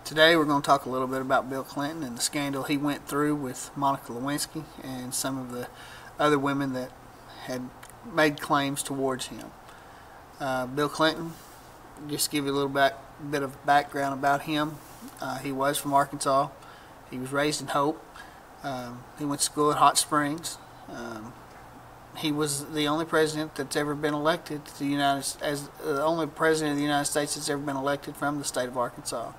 Today we're going to talk a little bit about Bill Clinton and the scandal he went through with Monica Lewinsky and some of the other women that had made claims towards him. Bill Clinton, just to give you a little bit of background about him, he was from Arkansas. He was raised in Hope. He went to school at Hot Springs. He was the only president that's ever been elected to the the only president of the United States that's ever been elected from the state of Arkansas.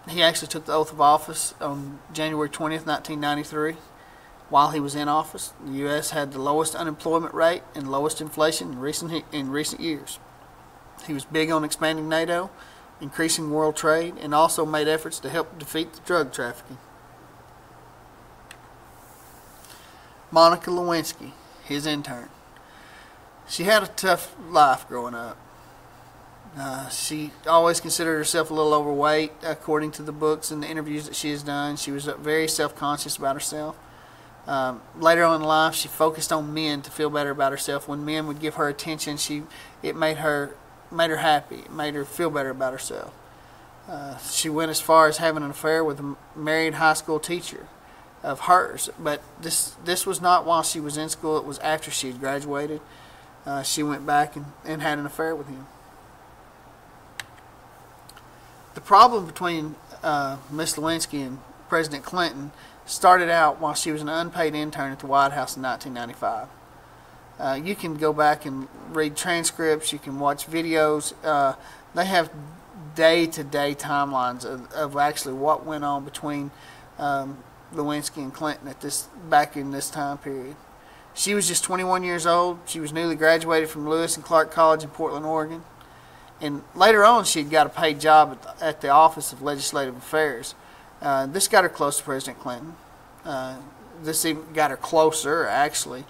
He actually took the oath of office on January 20th, 1993. While he was in office, the U.S. had the lowest unemployment rate and lowest inflation in recent years. He was big on expanding NATO, increasing world trade, and also made efforts to help defeat the drug trafficking. Monica Lewinsky, his intern. She had a tough life growing up. She always considered herself a little overweight, according to the books and the interviews that she has done. She was very self-conscious about herself. Later on in life, she focused on men to feel better about herself. When men would give her attention, it made her happy. It made her feel better about herself. She went as far as having an affair with a married high school teacher of hers, but this was not while she was in school. It was after she had graduated. She went back and had an affair with him. The problem between Miss Lewinsky and President Clinton started out while she was an unpaid intern at the White House in 1995. You can go back and read transcripts. You can watch videos. They have day-to-day timelines of actually what went on between Lewinsky and Clinton back in this time period. She was just 21 years old. She was newly graduated from Lewis and Clark College in Portland, Oregon. And later on, she had got a paid job at the Office of Legislative Affairs. This got her close to President Clinton. This even got her closer, actually.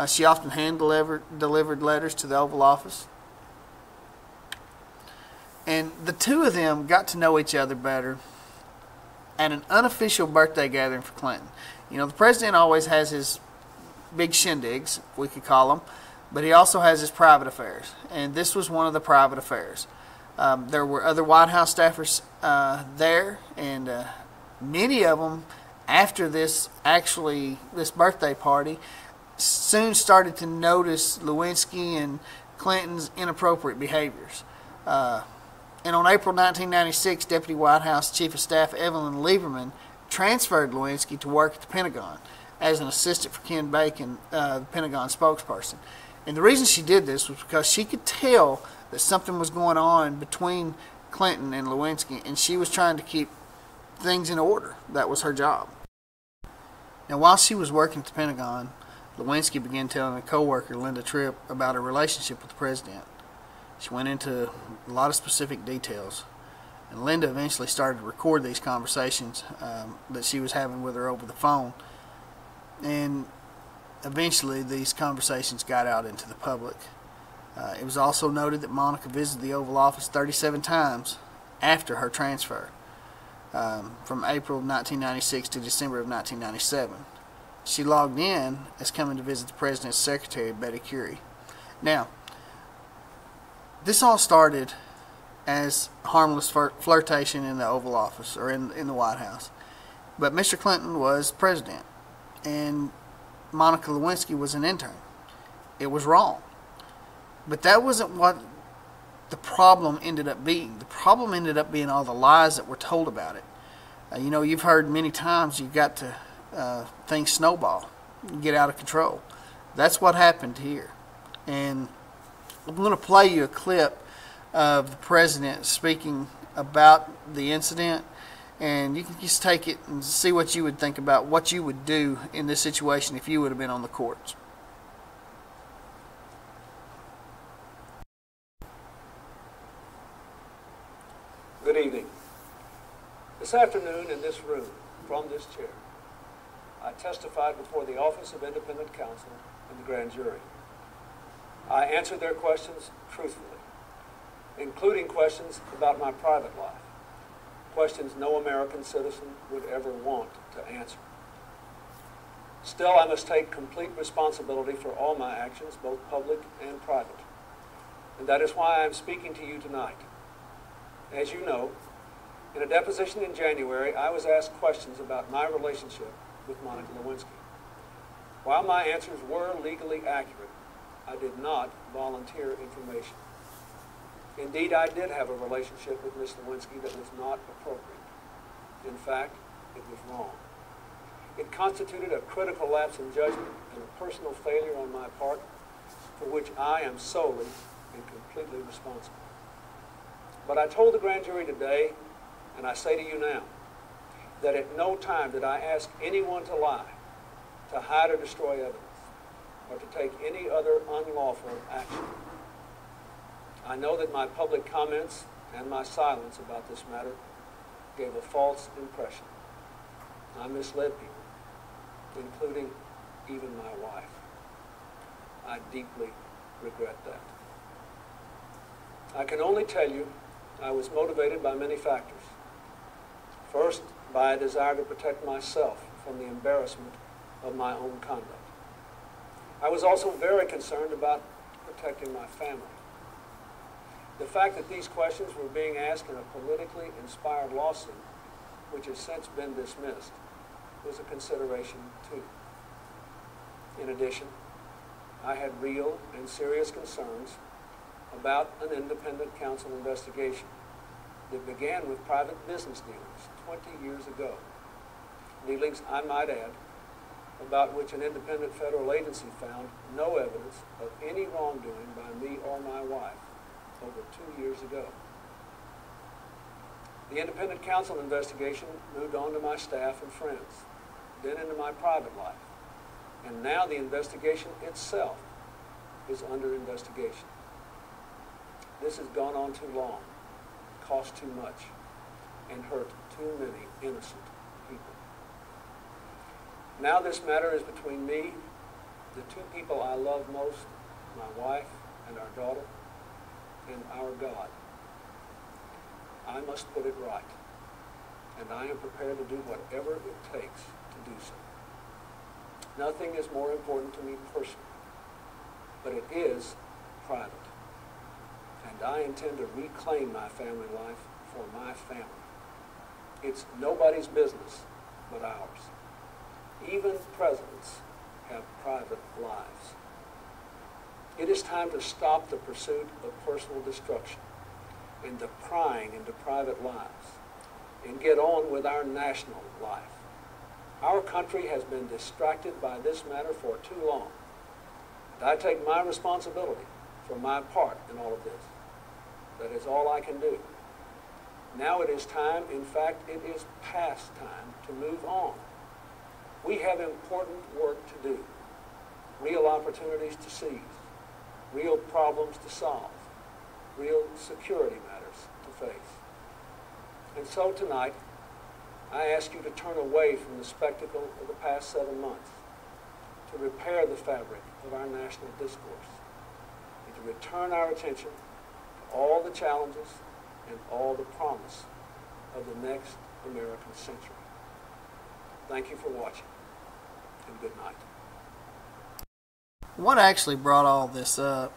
She often hand-delivered letters to the Oval Office. And the two of them got to know each other better at an unofficial birthday gathering for Clinton. You know, the president always has his big shindigs, we could call them, but he also has his private affairs. And this was one of the private affairs. There were other White House staffers there, and many of them, after this birthday party, soon started to notice Lewinsky and Clinton's inappropriate behaviors. And on April 1996, Deputy White House Chief of Staff Evelyn Lieberman transferred Lewinsky to work at the Pentagon as an assistant for Ken Bacon, the Pentagon spokesperson. And the reason she did this was because she could tell that something was going on between Clinton and Lewinsky, and she was trying to keep things in order. That was her job. Now, while she was working at the Pentagon, Lewinsky began telling a co-worker, Linda Tripp, about her relationship with the president. She went into a lot of specific details, and Linda eventually started to record these conversations that she was having with her over the phone. And eventually, these conversations got out into the public. It was also noted that Monica visited the Oval Office 37 times after her transfer, from April of 1996 to December of 1997. She logged in as coming to visit the President's secretary, Betty Curie. Now, this all started as harmless flirtation in the Oval Office, or in the White House. But Mr. Clinton was president, and Monica Lewinsky was an intern. It was wrong. But that wasn't what the problem ended up being. The problem ended up being all the lies that were told about it. You know, you've heard many times you've got to things snowball, get out of control. That's what happened here. And I'm going to play you a clip of the president speaking about the incident, and you can just take it and see what you would think about what you would do in this situation if you would have been on the courts. Good evening. This afternoon in this room, from this chair, I testified before the Office of Independent Counsel and the grand jury. I answered their questions truthfully, including questions about my private life, questions no American citizen would ever want to answer. Still, I must take complete responsibility for all my actions, both public and private. And that is why I am speaking to you tonight. As you know, In a deposition in January, I was asked questions about my relationship with Monica Lewinsky. While my answers were legally accurate, I did not volunteer information. Indeed, I did have a relationship with Ms. Lewinsky that was not appropriate. In fact, it was wrong. It constituted a critical lapse in judgment and a personal failure on my part for which I am solely and completely responsible. But I told the grand jury today, and I say to you now, that at no time did I ask anyone to lie, to hide or destroy evidence, or to take any other unlawful action. I know that my public comments and my silence about this matter gave a false impression. I misled people, including even my wife. I deeply regret that. I can only tell you I was motivated by many factors. First, by a desire to protect myself from the embarrassment of my own conduct. I was also very concerned about protecting my family. The fact that these questions were being asked in a politically inspired lawsuit, which has since been dismissed, was a consideration too. In addition, I had real and serious concerns about an independent counsel investigation that began with private business dealings 20 years ago. Dealings, I might add, about which an independent federal agency found no evidence of any wrongdoing by me or my wife over 2 years ago. The independent counsel investigation moved on to my staff and friends, then into my private life, and now the investigation itself is under investigation. This has gone on too long, cost too much, and hurt too many innocent people. Now this matter is between me, the two people I love most, my wife and our daughter, and our God. I must put it right, and I am prepared to do whatever it takes to do so. Nothing is more important to me personally, but it is private, and I intend to reclaim my family life for my family. It's nobody's business but ours. Even presidents have private lives. It is time to stop the pursuit of personal destruction and the prying into private lives and get on with our national life. Our country has been distracted by this matter for too long. And I take my responsibility for my part in all of this. That is all I can do. Now it is time, in fact, it is past time to move on. We have important work to do, real opportunities to seize, real problems to solve, real security matters to face. And so tonight, I ask you to turn away from the spectacle of the past 7 months, to repair the fabric of our national discourse, and to return our attention to all the challenges and all the promise of the next American century. Thank you for watching, and good night. What actually brought all this up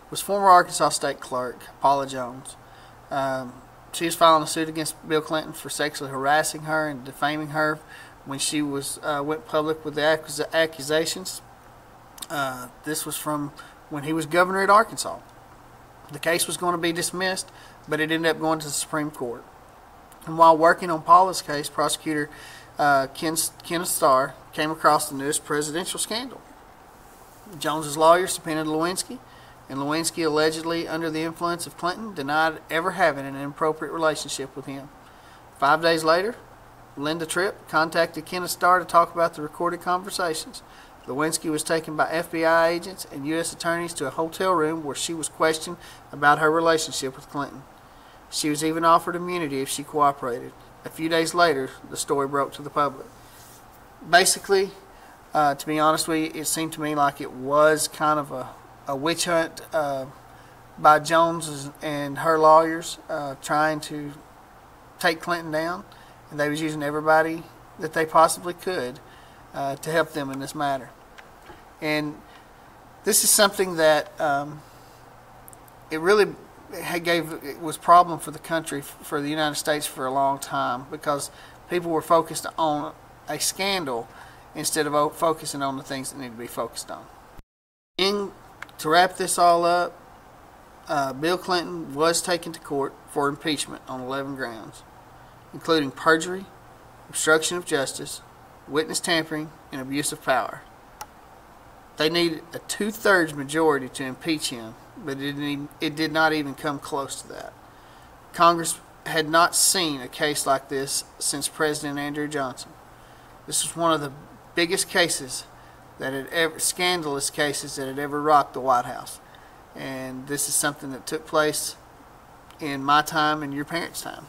was former Arkansas State Clerk Paula Jones. She was filing a suit against Bill Clinton for sexually harassing her and defaming her when she was went public with the accusations. This was from when he was governor at Arkansas. The case was going to be dismissed, but it ended up going to the Supreme Court. And while working on Paula's case, prosecutor Kenneth Starr came across the newest presidential scandal. Jones's lawyer subpoenaed Lewinsky, and Lewinsky, allegedly under the influence of Clinton, denied ever having an inappropriate relationship with him. 5 days later, Linda Tripp contacted Kenneth Starr to talk about the recorded conversations. Lewinsky was taken by FBI agents and U.S. attorneys to a hotel room where she was questioned about her relationship with Clinton. She was even offered immunity if she cooperated. A few days later, the story broke to the public. Basically, to be honest with you, it seemed to me like it was kind of a witch hunt by Jones and her lawyers trying to take Clinton down, and they was using everybody that they possibly could to help them in this matter. And this is something that it really it was a problem for the country, for the United States, for a long time, because people were focused on a scandal instead of focusing on the things that need to be focused on. And to wrap this all up, Bill Clinton was taken to court for impeachment on 11 grounds, including perjury, obstruction of justice, witness tampering, and abuse of power. They needed a 2/3 majority to impeach him, but it did not even come close to that. Congress had not seen a case like this since President Andrew Johnson. This was one of the biggest cases scandalous cases that had ever rocked the White House. And this is something that took place in my time and your parents' time.